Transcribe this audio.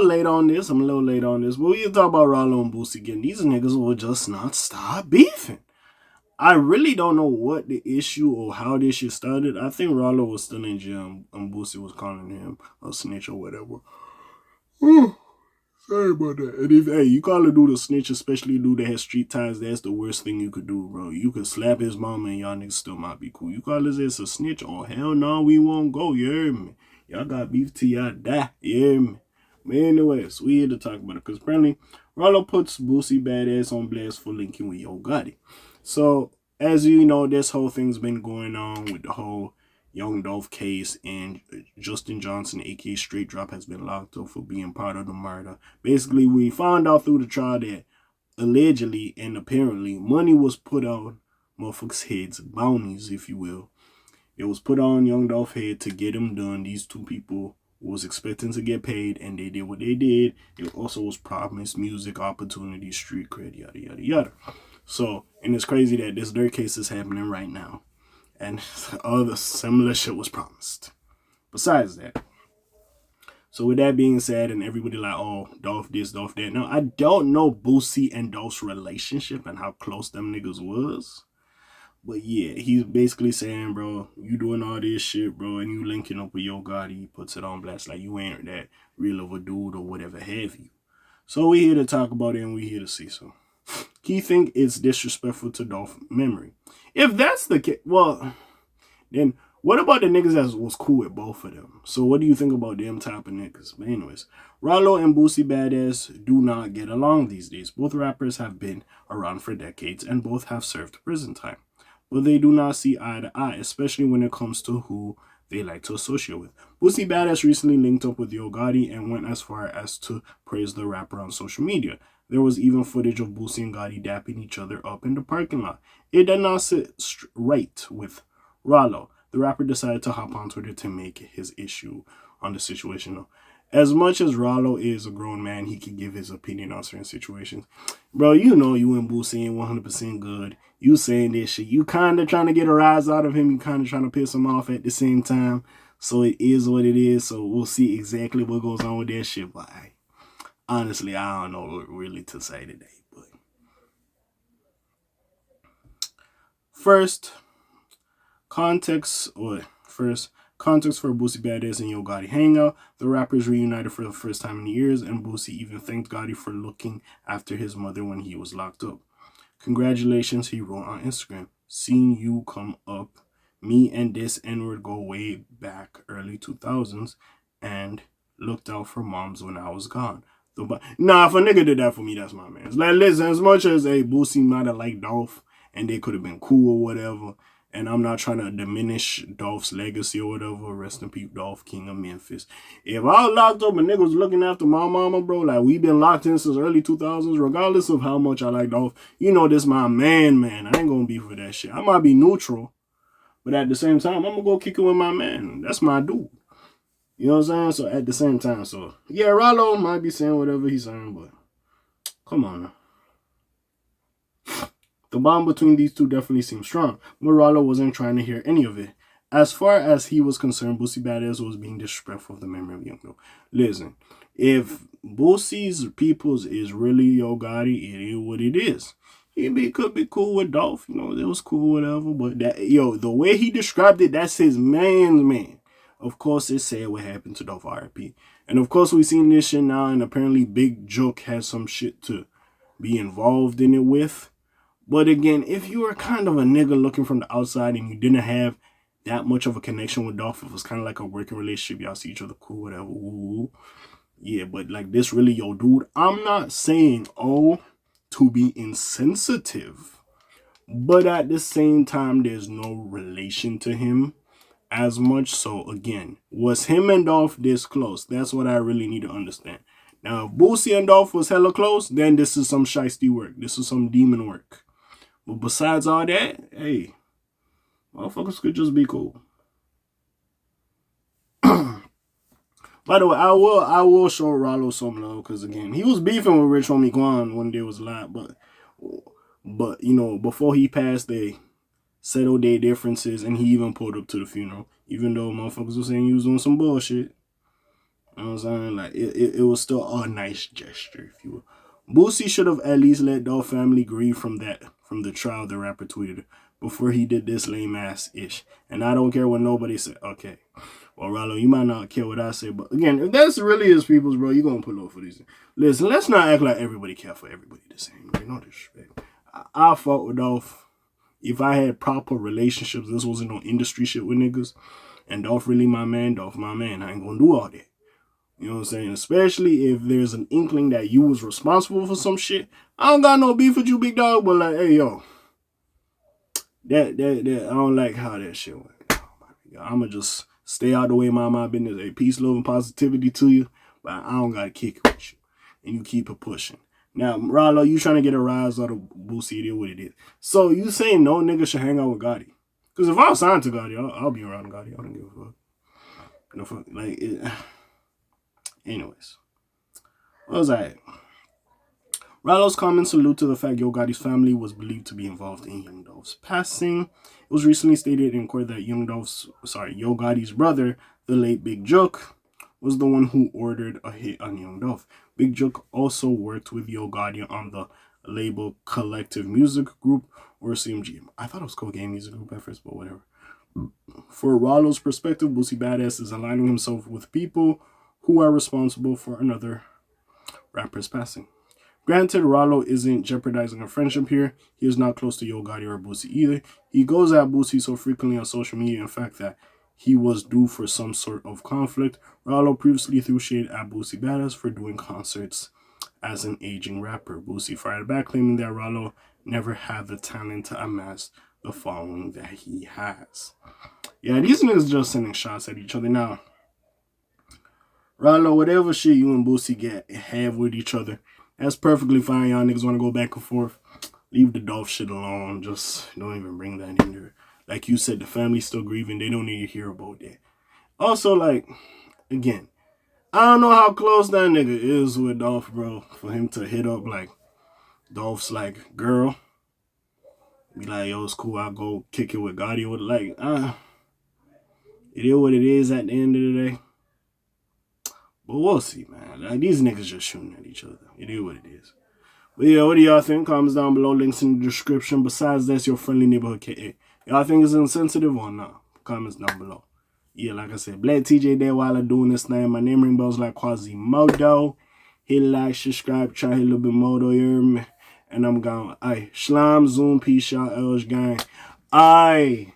Late on this. I'm a little late on this. But we can talk about Ralo and Boosie again. These niggas will just not stop beefing. I really don't know what the issue or how this shit started. I think Ralo was still in jail and Boosie was calling him a snitch or whatever. Sorry about that. And if hey, you call a dude a snitch, especially a dude that has street ties, that's the worst thing you could do, bro. You could slap his mama and y'all niggas still might be cool. You call his ass a snitch? Oh hell no, we won't go. You hear me? Y'all got beef till y'all die. You hear me? But anyways, we here to talk about it because apparently Ralo puts Boosie Badazz on blast for linking with Yo Gotti. So as you know, this whole thing's been going on with the whole Young Dolph case, and Justin Johnson, aka Straight Drop, has been locked up for being part of the murder. Basically, we found out through the trial that allegedly and apparently money was put on motherfuckers' heads, bounties, if you will. It was put on Young Dolph's head to get him done. These two people was expecting to get paid, and they did what they did. It also was promised music opportunities, street cred, yada yada yada. So, and it's crazy that this dirt case is happening right now. And other similar shit was promised. Besides that. So with that being said, and everybody like, oh, Dolph this, Dolph that. Now, I don't know Boosie and Dolph's relationship and how close them niggas was. But yeah, he's basically saying, bro, you doing all this shit, bro, and you linking up with Yo Gotti. He puts it on blast like you ain't that real of a dude or whatever have you. So we here to talk about it and we here to see so. He think it's disrespectful to Dolph's memory. If that's the case, well, then what about the niggas that was cool with both of them? So what do you think about them type of niggas? But anyways, Ralo and Boosie Badazz do not get along these days. Both rappers have been around for decades and both have served prison time. But they do not see eye to eye, especially when it comes to who they like to associate with. Boosie Badazz recently linked up with Yo Gotti and went as far as to praise the rapper on social media. There was even footage of Boosie and Gotti dapping each other up in the parking lot. It did not sit right with Ralo. The rapper decided to hop on Twitter to make his issue on the situation known. As much as Ralo is a grown man, he can give his opinion on certain situations. Bro, you know you and Boosie ain't 100% good. You saying this shit. You kind of trying to get a rise out of him. You kind of trying to piss him off at the same time. So it is what it is. So we'll see exactly what goes on with that shit. But honestly, I don't know what really to say today. But first, context for Boosie Badazz and Yo Gotti hangout. The rappers reunited for the first time in years, and Boosie even thanked Gotti for looking after his mother when he was locked up. Congratulations, he wrote on Instagram. Seeing you come up. Me and this N-word go way back early 2000s and looked out for moms when I was gone. Nah, if a nigga did that for me, that's my man. It's like, listen, as much as Boosie might have liked Dolph and they could have been cool or whatever, and I'm not trying to diminish Dolph's legacy or whatever. Rest in peace, Dolph, King of Memphis. If I was locked up and niggas was looking after my mama, bro, like we been locked in since early 2000s, regardless of how much I like Dolph, you know this my man. I ain't gonna be for that shit. I might be neutral, but at the same time, I'm gonna go kick it with my man. That's my dude. You know what I'm saying? So at the same time, so yeah, Ralo might be saying whatever he's saying, but come on now. The bond between these two definitely seems strong, but Ralo wasn't trying to hear any of it. As far as he was concerned, Boosie Badazz was being disrespectful of the memory of Young Dolph. Listen, if Boosie's peoples is really Yo Gotti, it is what it is. He could be cool with Dolph, you know, it was cool, whatever, but that, the way he described it, that's his man's man. Of course, it's sad what happened to Dolph RP. And of course, we've seen this shit now, and apparently Big Joke has some shit to be involved in it with. But again, if you were kind of a nigga looking from the outside and you didn't have that much of a connection with Dolph, it was kind of like a working relationship. Y'all see each other cool, whatever. Ooh. Yeah, but like this really your dude. I'm not saying, to be insensitive. But at the same time, there's no relation to him as much. So again, was him and Dolph this close? That's what I really need to understand. Now, if Boosie and Dolph was hella close, then this is some shiesty work. This is some demon work. But besides all that, hey, motherfuckers could just be cool. By the way, I will show Ralo some love because again, he was beefing with Rich Homie Quan when they was live, but you know, before he passed, they settled their differences, and he even pulled up to the funeral, even though motherfuckers were saying he was doing some bullshit. You know what I'm saying? Like, it was still a nice gesture, if you will. Boosie should have at least let Dolph family grieve from the trial, the rapper tweeted, before he did this lame ass ish. And I don't care what nobody said. Okay. Well, Ralo, you might not care what I say, but again, if that's really his people's, bro, you gonna pull up for these. Listen, let's not act like everybody care for everybody the same. Right? No disrespect. I fought with Dolph. If I had proper relationships, this wasn't no industry shit with niggas. And Dolph really my man, Dolph my man. I ain't gonna do all that. You know what I'm saying? Especially if there's an inkling that you was responsible for some shit. I don't got no beef with you, big dog, but like, hey, yo. That I don't like how that shit went. Oh, I'ma just stay out the way, mind my business. Hey, peace, love, and positivity to you. But I don't gotta kick it with you. And you keep it pushing. Now, Ralo, you trying to get a rise out of Boosie, it is what it is. So you saying no nigga should hang out with Gotti? Because if I was signed to Gotti, I'll be around Gotti. I don't give a fuck. No fuck. Like, anyways. What was I? Ralo's comments allude to the fact Yo Gotti's family was believed to be involved in Young Dolph's passing. It was recently stated in court that Yo Gotti's brother, the late Big Jook, was the one who ordered a hit on Young Dolph. Big Jook also worked with Yo Gotti on the label Collective Music Group, or CMG. I thought it was Cocaine Music Group at first, but whatever. For Ralo's perspective, Boosie Badazz is aligning himself with people who are responsible for another rapper's passing. Granted, Ralo isn't jeopardizing a friendship here. He is not close to Yo Gotti or Boosie either. He goes at Boosie so frequently on social media, in fact, that he was due for some sort of conflict. Ralo previously threw shade at Boosie Badazz for doing concerts as an aging rapper. Boosie fired back, claiming that Ralo never had the talent to amass the following that he has. Yeah, these niggas just sending shots at each other. Now, Ralo, whatever shit you and Boosie have with each other, that's perfectly fine. Y'all niggas want to go back and forth. Leave the Dolph shit alone. Just don't even bring that in there. Like you said, the family's still grieving. They don't need to hear about that. Also, like, again, I don't know how close that nigga is with Dolph, bro. For him to hit up, like, Dolph's, like, girl. Be like, yo, it's cool. I'll go kick it with Gotti. With, like, it is what it is at the end of the day. But we'll see, man. Like, these niggas just shooting at each other. It is what it is. But yeah, what do y'all think? Comments down below. Links in the description. Besides, that's your friendly neighborhood K.A. Y'all think it's insensitive or not? Comments down below. Yeah, like I said, Black TJ there while I'm doing this thing. My name ring bells like Quasimodo. Hit like, subscribe, try hit a little bit more, though, you hear me? And I'm gone. Aye, Shlime, Zoom, peace, y'all, Elge gang. Aye.